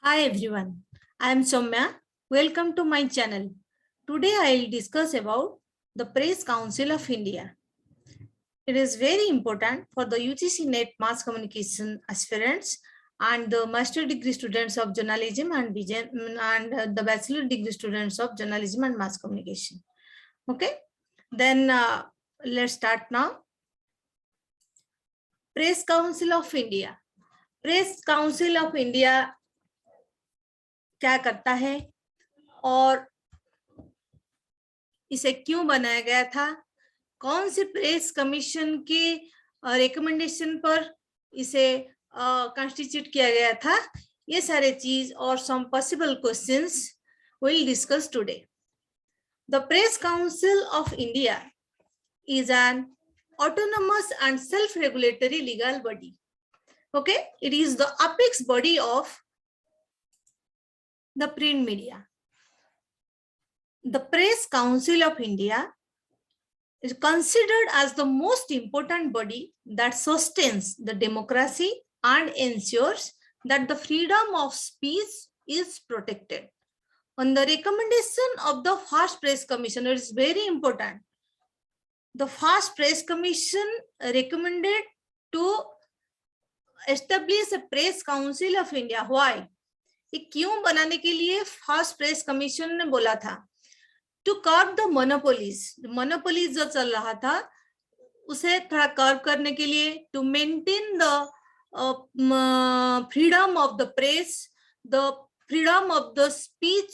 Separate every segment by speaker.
Speaker 1: Hi everyone, I am Soumya. Welcome to my channel. Today I will discuss about the Press Council of India. It is very important for the UGC NET mass communication aspirants and the master degree students of journalism and the bachelor degree students of journalism and mass communication. Okay, then let's start now. Press Council of India. Press Council of India क्या करता है और इसे क्यों बनाया गया था, कौन से प्रेस कमीशन के रिकमेंडेशन पर इसे कॉन्स्टिट्यूट किया गया था, ये सारे चीज और some possible questions we'll discuss today. The Press Council of India is an autonomous and self-regulatory legal body. Okay, it is the apex body of the print media. The Press Council of India is considered as the most important body that sustains the democracy and ensures that the freedom of speech is protected. On the recommendation of the First Press Commission, it is very important. The First Press Commission recommended to establish a Press Council of India. Why? ये क्यों बनाने के लिए first press commission ने बोला था? To curb the monopolies जो चल रहा था उसे थोड़ा कर्ब करने के लिए, to maintain the freedom of the press, the freedom of the speech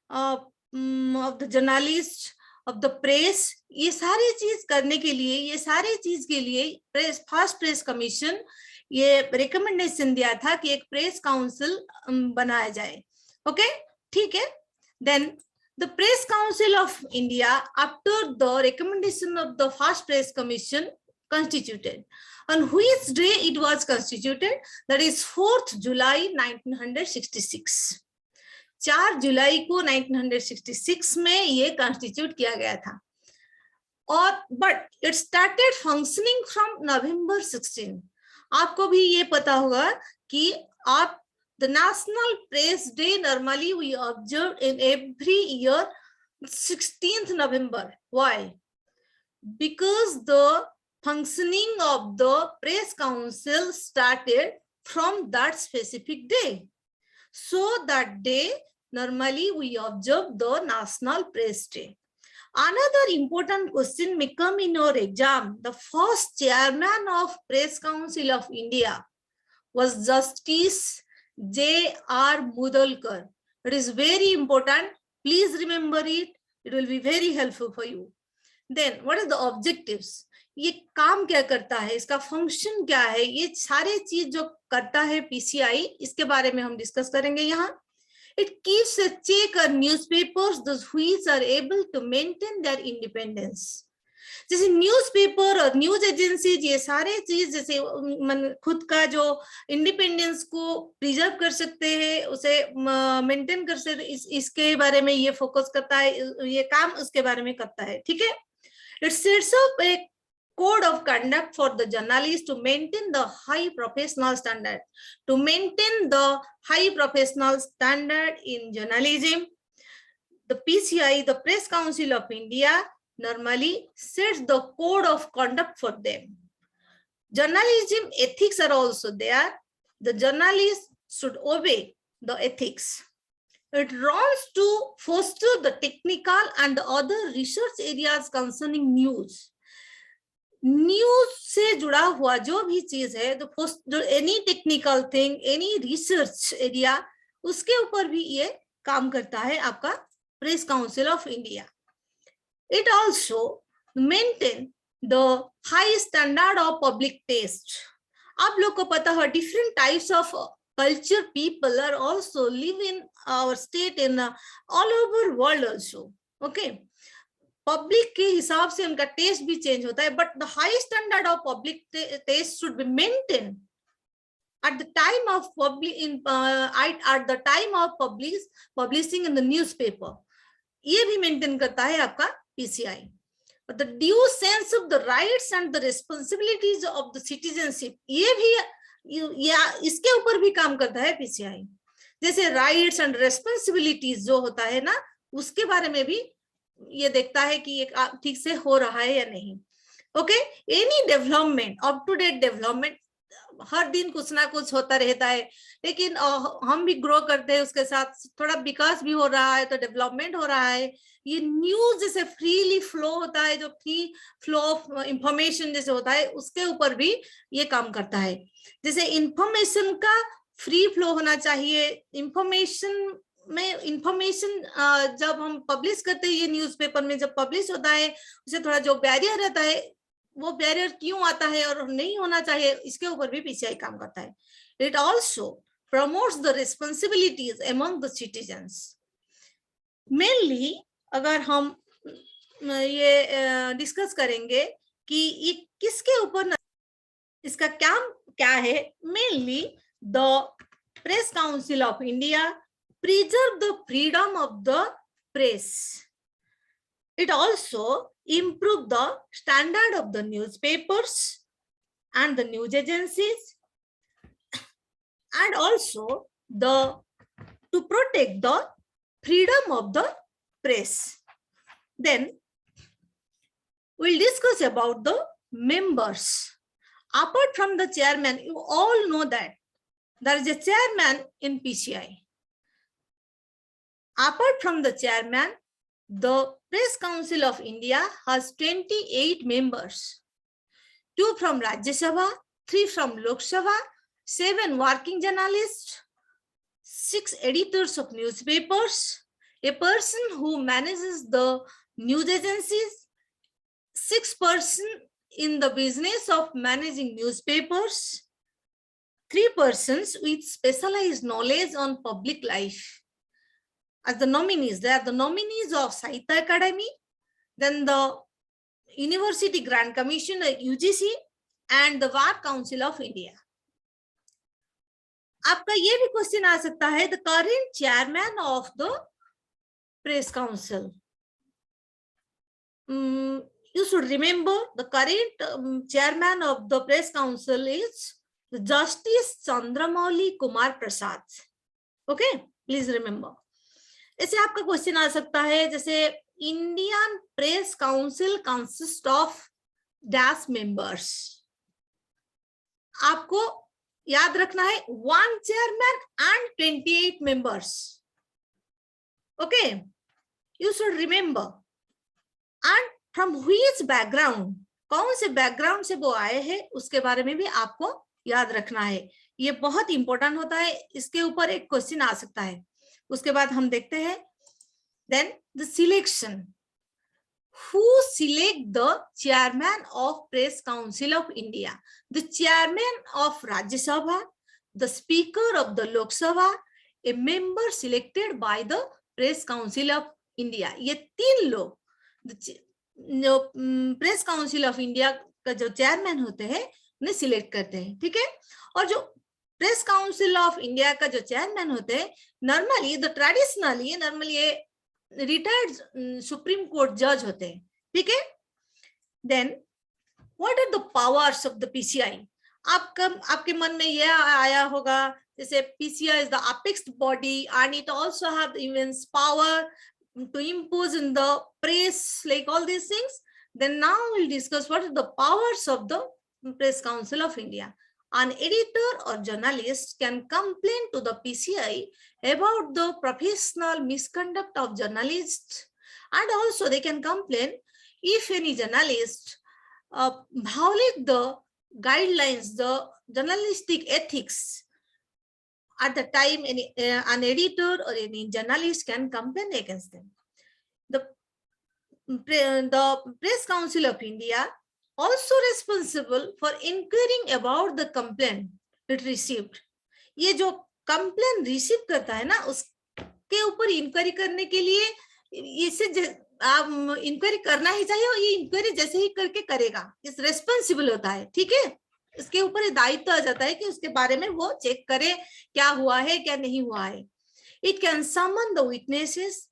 Speaker 1: of the journalist, of the press, ये सारी चीज करने के लिए, ये सारी चीज के लिए फर्स्ट प्रेस कमीशन ये रिकमेंडेशन दिया था कि एक प्रेस काउंसिल बनाया जाए. ओके, ठीक है. Then the press council of India after the recommendation of the first press commission constituted. On which day it was constituted? That is 4th July 1966. 4 जुलाई को 1966 में ये कॉन्स्टिट्यूट किया गया था. और but it started functioning from November 16. आपको भी ये पता होगा कि आप the national press day normally we observe in every year 16th November. Why? Because the functioning of the press council started from that specific day. So that day normally we observe the national press day. Another important question may come in your exam. The first chairman of Press Council of India was Justice J.R. Mudalkar. It is very important. Please remember it. It will be very helpful for you. Then, what are the objectives? ये काम क्या करता है, इसका function क्या है, ये सारे चीज जो करता है पीसीआई, इसके बारे में हम डिस्कस करेंगे यहाँ. It keeps a check on newspapers, those which are able to maintain their independence. जैसे न्यूज़पेपर और न्यूज एजेंसीज, ये सारे चीज जैसे खुद का जो इंडिपेंडेंस को प्रिजर्व कर सकते हैं, उसे मेंटेन कर सकते, इसके बारे में ये फोकस करता है, ये काम उसके बारे में करता है. ठीक है. It sets up a code of conduct for the journalists to maintain the high professional standard. To maintain the high professional standard in journalism, the PCI, the Press Council of India, normally sets the code of conduct for them. Journalism ethics are also there. The journalists should obey the ethics. It runs to foster the technical and other research areas concerning news. न्यूज से जुड़ा हुआ जो भी चीज है, तो any technical thing, any research area, उसके ऊपर भी ये काम करता है आपका press council of India. It also maintain the high standard of public taste. आप लोग को पता है different types of culture people are also live in our state in all over world also. Okay, public के हिसाब से उनका taste भी चेंज होता है, but the high standard of public taste should be maintain at the time of at the time of publishing in the newspaper. ये भी maintain करता है आपका PCI. But the due sense of the rights and the responsibilities of the citizenship, ये भी इसके ऊपर भी काम करता है पीसीआई. जैसे राइट्स एंड रेस्पॉन्सिबिलिटीज जो होता है ना, उसके बारे में भी ये देखता है कि ये ठीक से हो रहा है या नहीं। Okay, any development, up to date development, हर दिन कुछ ना कुछ होता रहता है, लेकिन हम भी ग्रो करते हैं, उसके साथ थोड़ा विकास भी हो रहा है, तो डेवलपमेंट हो रहा है। ये न्यूज जैसे फ्रीली फ्लो होता है, जो फ्री फ्लो ऑफ इंफॉर्मेशन जैसे होता है, उसके ऊपर भी ये काम करता है। जैसे इंफॉर्मेशन का फ्री फ्लो होना चाहिए, इंफॉर्मेशन में इंफॉर्मेशन जब हम पब्लिश करते हैं, ये न्यूज़पेपर में जब पब्लिश होता है, उसे थोड़ा जो बैरियर रहता है, वो बैरियर क्यों आता है और नहीं होना चाहिए, इसके ऊपर भी पीसीआई काम करता है। It also promotes the responsibilities among the citizens. Mainly अगर हम ये डिस्कस करेंगे कि ये किसके ऊपर, इसका काम क्या है, mainly the press council of India preserve the freedom of the press. It also improve the standard of the newspapers and the news agencies, and also to protect the freedom of the press. Then we'll discuss about the members. Apart from the chairman, you all know that there is a chairman in PCI. Apart from the chairman, the Press Council of India has 28 members, 2 from Rajya Sabha, 3 from Lok Sabha, 7 working journalists, 6 editors of newspapers, a person who manages the news agencies, 6 persons in the business of managing newspapers, 3 persons with specialized knowledge on public life. As the nominees, they are the nominees of Sahitya Academy, then the University Grant Commission, UGC, and the Bar Council of India. आपका ये भी question आ सकता है, the current chairman of the Press Council. You should remember the current chairman of the Press Council is the Justice Chandramouli Kumar Prasad. Okay, please remember. ऐसे आपका question आ सकता है, जैसे Indian press council consist of dash members. आपको याद रखना है 1 chairman and 28 members. Okay, you should remember. And from which background, कौन से बैकग्राउंड से वो आए हैं, उसके बारे में भी आपको याद रखना है। ये बहुत इंपॉर्टेंट होता है, इसके ऊपर एक क्वेश्चन आ सकता है। उसके बाद हम देखते हैं then the selection. Who select the chairman of Press Council of India? The chairman of Rajya Sabha, the speaker of the Lok Sabha, a member selected by the Press Council of India. ये 3 लोग press council of India का जो chairman होते हैं उन्हें select करते हैं, ठीक है। और जो प्रेस काउंसिल ऑफ इंडिया का जो चेयरमैन होते हैं, नॉर्मली ये रिटायर्ड सुप्रीम कोर्ट जज होते हैं, ठीक है। Then what are the powers of the PCI? आपके मन में यह आया होगा, जैसे PCI is the apex body and it also have immense power to impose in the press, like all these things. Then now we'll discuss what are the powers of the Press Council of India. An editor or journalist can complain to the PCI about the professional misconduct of journalists, and also they can complain if any journalist violate the guidelines, the journalistic ethics. At the time, an editor or any journalist can complain against them. The Press Council of India also responsible for inquiring about the complaint it received. ये जो complaint receive करता है ना, उसके ऊपर inquiry करने के लिए इसे इंक्वायरी करना ही चाहिए, और ये इंक्वायरी जैसे ही करके करेगा, इस रेस्पॉन्सिबल होता है, ठीक है। इसके ऊपर दायित्व आ जाता है कि उसके बारे में वो चेक करे क्या हुआ है क्या नहीं हुआ है। It can summon the witnesses,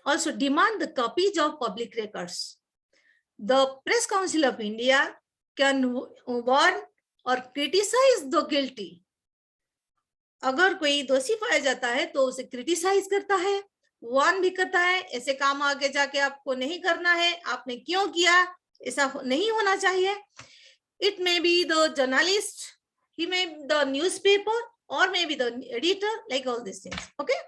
Speaker 1: also demand the copies of public records. The Press Council of India can warn or criticize the guilty. अगर कोई दोषी पाया जाता है तो उसे क्रिटिसाइज करता है, वार्न भी करता है, ऐसे काम आगे जाके आपको नहीं करना है, आपने क्यों किया, ऐसा नहीं होना चाहिए. It may be the journalist, he may be the newspaper, or maybe the editor, like all these things. Okay.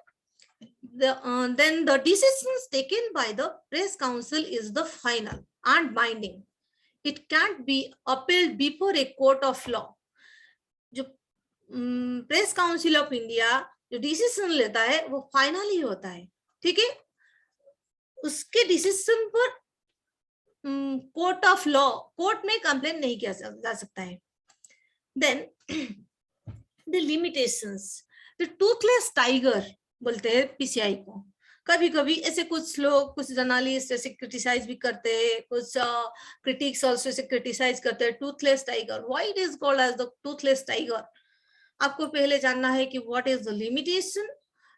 Speaker 1: Then the decisions taken by the press council is the final and binding. It can't be appealed before a court of law. जो press council of India जो decision लेता है वो final ही होता है, ठीक है. उसके डिसीजन पर कोर्ट ऑफ लॉ, कोर्ट में कंप्लेन नहीं किया जा सकता है. Then the limitations, the toothless tiger बोलते हैं पीसीआई को. कभी कभी ऐसे कुछ लोग, कुछ जर्नलिस्ट ऐसे क्रिटिसाइज भी करते हैं, कुछ क्रिटिक्स आल्सो ऐसे क्रिटिसाइज करते हैं toothless tiger. Why it is called as the toothless tiger? आपको पहले जानना है कि what is the limitation,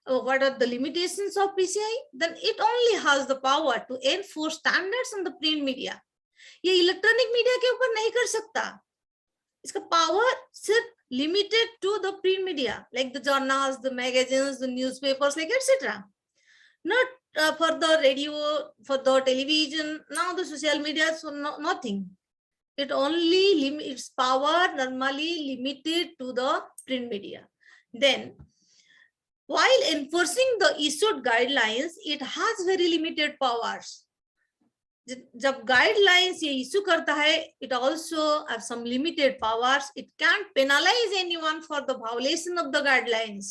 Speaker 1: what are the limitations of PCI. Then it only has the power to enforce standards on the print media. ये electronic media के ऊपर नहीं कर सकता. इसका पावर सिर्फ limited to the print media, like the journals, the magazines, the newspapers, like etc. Not for the radio, for the television, now the social media, so nothing. It only its power normally limited to the print media. Then while enforcing the issued guidelines, it has very limited powers. जब guidelines ये issue करता है, it also have some limited powers. It can't penalize anyone for the violation of the guidelines.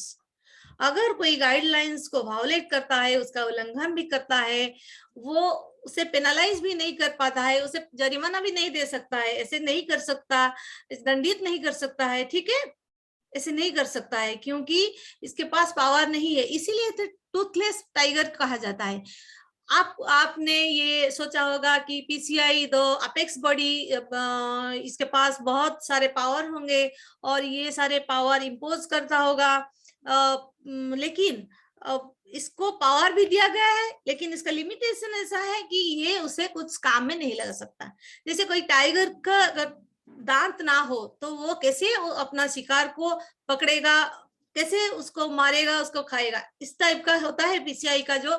Speaker 1: अगर कोई guidelines को violate करता है, उसका उल्लंघन भी करता है, वो उसे पेनालाइज भी नहीं कर पाता है, उसे जरिमाना भी नहीं दे सकता है, ऐसे नहीं कर सकता, दंडित नहीं कर सकता है, ठीक है, ऐसे नहीं कर सकता है क्योंकि इसके पास पावर नहीं है. इसीलिए टूथलेस टाइगर कहा जाता है. आपने ये सोचा होगा कि पीसीआई द अपेक्स बॉडी, इसके पास बहुत सारे पावर होंगे और ये सारे पावर इंपोज करता होगा, लेकिन इसको पावर भी दिया गया है, लेकिन इसका लिमिटेशन ऐसा है कि ये उसे कुछ काम में नहीं लगा सकता. जैसे कोई टाइगर का दांत ना हो तो वो कैसे अपना शिकार को पकड़ेगा, कैसे उसको मारेगा, उसको खाएगा, इस टाइप का होता है पीसीआई का जो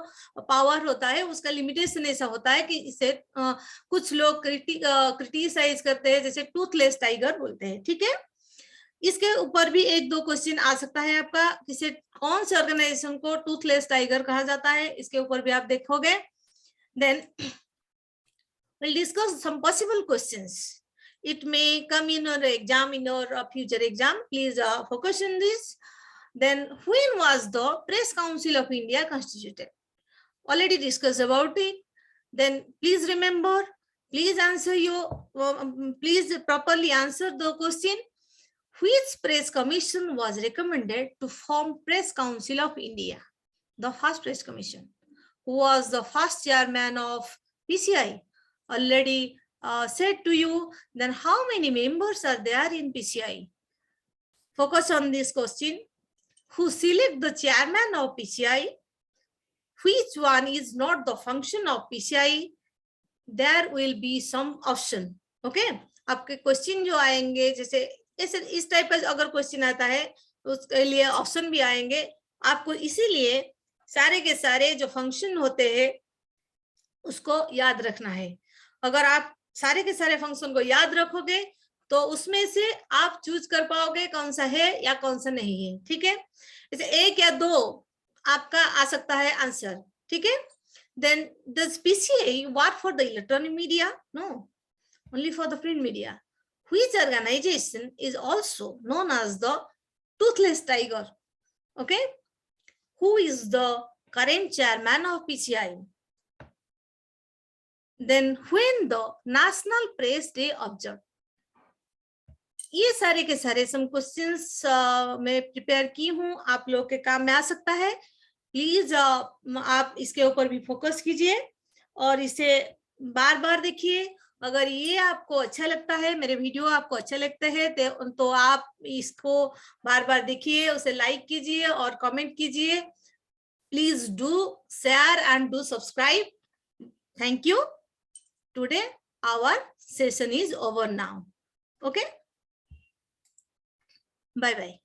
Speaker 1: पावर होता है. उसका लिमिटेशन ऐसा होता है कि इसे कुछ लोग क्रिटिसाइज करते हैं, जैसे टूथलेस टाइगर बोलते हैं, ठीक है. इसके ऊपर भी एक दो क्वेश्चन आ सकता है आपका, किसे कौन से ऑर्गेनाइजेशन को टूथलेस टाइगर कहा जाता है, इसके ऊपर भी आप देखोगे. Then we'll discuss some possible questions. It may come in your exam, in your future exam. Please focus on this. Then when was the Press Council of India constituted? Already discussed about it. Then please remember, please answer please properly answer the question. Which press commission was recommended to form Press Council of India? The first press commission. Who was the first chairman of PCI? Already said to you. Then how many members are there in PCI? Focus on this question. Who select the chairman of PCI? Which one is not the function of PCI? There will be some option. Okay. आपके question जो आएंगे, जैसे इस type का अगर question आता है तो उसके लिए ऑप्शन भी आएंगे. आपको इसीलिए सारे के सारे जो फंक्शन होते हैं उसको याद रखना है. अगर आप सारे के सारे फंक्शन को याद रखोगे तो उसमें से आप चूज कर पाओगे कौन सा है या कौन सा नहीं है, ठीक है. जैसे एक या दो आपका आ सकता है आंसर, ठीक है. Then does PCI work for the electronic media? No, only for the print media. Which organization is also known as the Toothless Tiger? Okay. Who is the current chairman of PCI? Then when the National Press Day observed? ये सारे के सारे some questions मैं prepare की हूँ, आप लोग के काम में आ सकता है. प्लीज आप इसके ऊपर भी फोकस कीजिए और इसे बार बार देखिए. अगर ये आपको अच्छा लगता है, मेरे वीडियो आपको अच्छा लगता है तो आप इसको बार बार देखिए, उसे लाइक कीजिए और कमेंट कीजिए. Please do share and do subscribe. Thank you. Today our session is over now. Okay, bye bye.